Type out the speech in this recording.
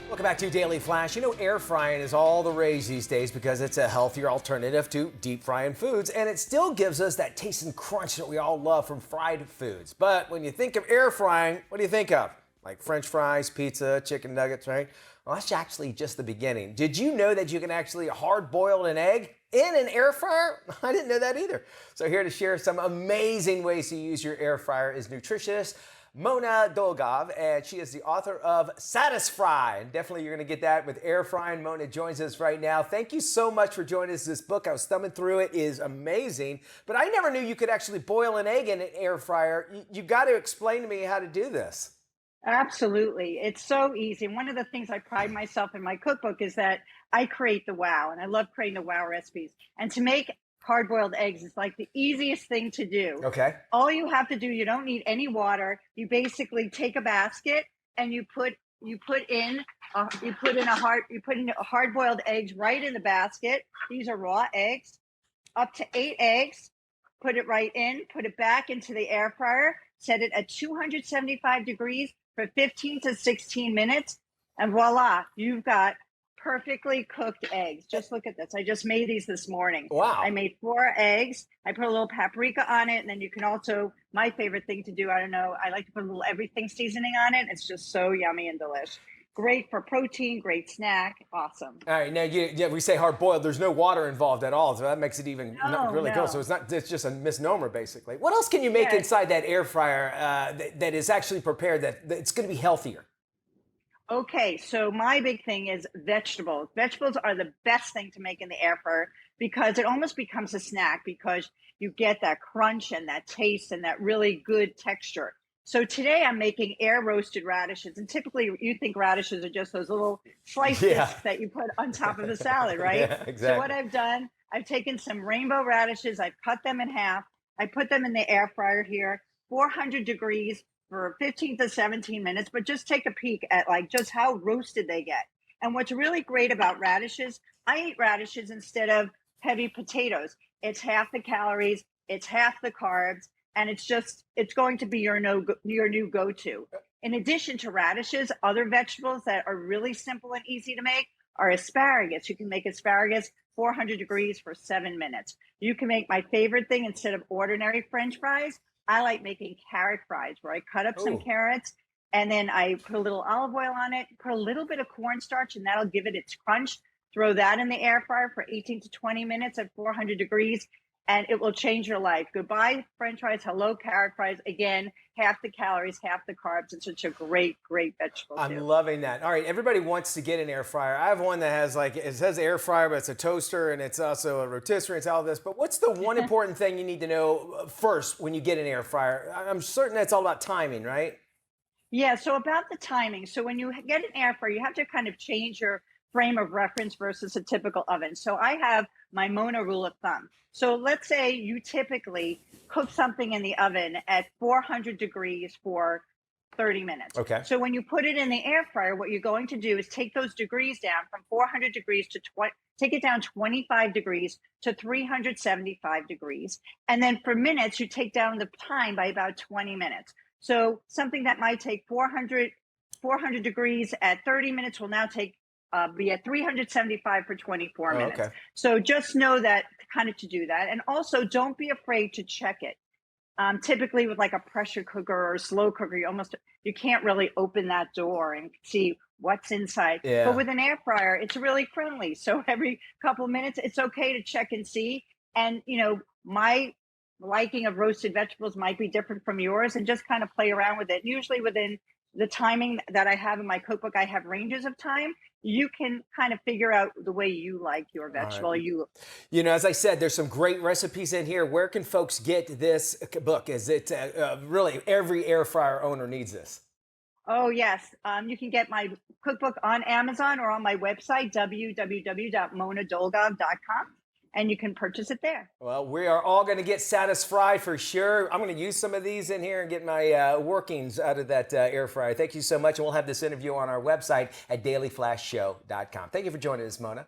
Welcome back to Daily Flash. You know, air frying is all the rage these days because it's a healthier alternative to deep frying foods, and it still gives us that taste and crunch that we all love from fried foods. But when you think of air frying, what do you think of? Like French fries, pizza, chicken nuggets, right? Well, that's actually just the beginning. Did you know that you can actually hard boil an egg in an air fryer? I didn't know that either. So here to share some amazing ways to use your air fryer is nutritionist Mona Dolgov, and she is the author of Satisfry. And definitely you're going to get that with air frying. Mona joins us right now. Thank you so much for joining us. This book, I was thumbing through it, is amazing. But I never knew you could actually boil an egg in an air fryer. You got to explain to me how to do this. Absolutely. It's so easy. One of the things I pride myself in my cookbook is that I create the wow, and I love creating the wow recipes. And to make hard-boiled eggs is like the easiest thing to do. Okay. All you have to do, you don't need any water. You basically take a basket and you put in hard-boiled eggs right in the basket. These are raw eggs, up to 8 eggs. Put it right in, put it back into the air fryer, set it at 275 degrees for 15 to 16 minutes, and voila, you've got perfectly cooked eggs. Just look at this. I just made these this morning. Wow. I made 4 eggs. I put a little paprika on it, and then you can also, my favorite thing to do, I don't know, I like to put a little everything seasoning on it. It's just so yummy and delicious. Great for protein, great snack, awesome. All right, now we say hard boiled. There's no water involved at all, so that makes it even really cool. So it's just a misnomer, basically. What else can you make inside that air fryer that is actually prepared that it's going to be healthier? Okay, so my big thing is vegetables. Vegetables are the best thing to make in the air fryer because it almost becomes a snack because you get that crunch and that taste and that really good texture. So today I'm making air roasted radishes, and typically you think radishes are just those little sliced discs that you put on top of a salad, right? Yeah, exactly. So what I've done, I've taken some rainbow radishes, I've cut them in half, I put them in the air fryer here, 400 degrees for 15 to 17 minutes, but just take a peek at like just how roasted they get. And what's really great about radishes, I eat radishes instead of heavy potatoes. It's half the calories, it's half the carbs, and it's going to be your new go-to. In addition to radishes, other vegetables that are really simple and easy to make are asparagus. You can make asparagus 400 degrees for 7 minutes. You can make my favorite thing instead of ordinary French fries. I like making carrot fries where I cut up some carrots and then I put a little olive oil on it, put a little bit of cornstarch, and that'll give it its crunch. Throw that in the air fryer for 18 to 20 minutes at 400 degrees. And it will change your life. Goodbye, French fries. Hello, carrot fries. Again, half the calories, half the carbs. It's such a great, great vegetable. I'm loving that. All right, everybody wants to get an air fryer. I have one that has it says air fryer, but it's a toaster and it's also a rotisserie. It's all this. But what's the one important thing you need to know first when you get an air fryer? I'm certain that's all about timing, right? Yeah. So about the timing. So when you get an air fryer, you have to kind of change your frame of reference versus a typical oven. So I have my Mona rule of thumb. So let's say you typically cook something in the oven at 400 degrees for 30 minutes. Okay. So when you put it in the air fryer, what you're going to do is take those degrees down from 400 degrees to take it down 25 degrees to 375 degrees. And then for minutes, you take down the time by about 20 minutes. So something that might take 400 degrees at 30 minutes will now be at 375 for 24 minutes. Okay. So just know that kind of to do that. And also don't be afraid to check it. Typically with like a pressure cooker or a slow cooker, you can't really open that door and see what's inside. Yeah. But with an air fryer, it's really friendly. So every couple of minutes, it's okay to check and see. And, my liking of roasted vegetables might be different from yours, and just kind of play around with it. Usually within the timing that I have in my cookbook, I have ranges of time. You can kind of figure out the way you like your vegetable. Right. As I said, there's some great recipes in here. Where can folks get this book? Is it really every air fryer owner needs this? Oh, yes. You can get my cookbook on Amazon or on my website, www.monadolgov.com. And you can purchase it there. Well, we are all going to get satisfied for sure. I'm going to use some of these in here and get my workings out of that air fryer. Thank you so much. And we'll have this interview on our website at dailyflashshow.com. Thank you for joining us, Mona.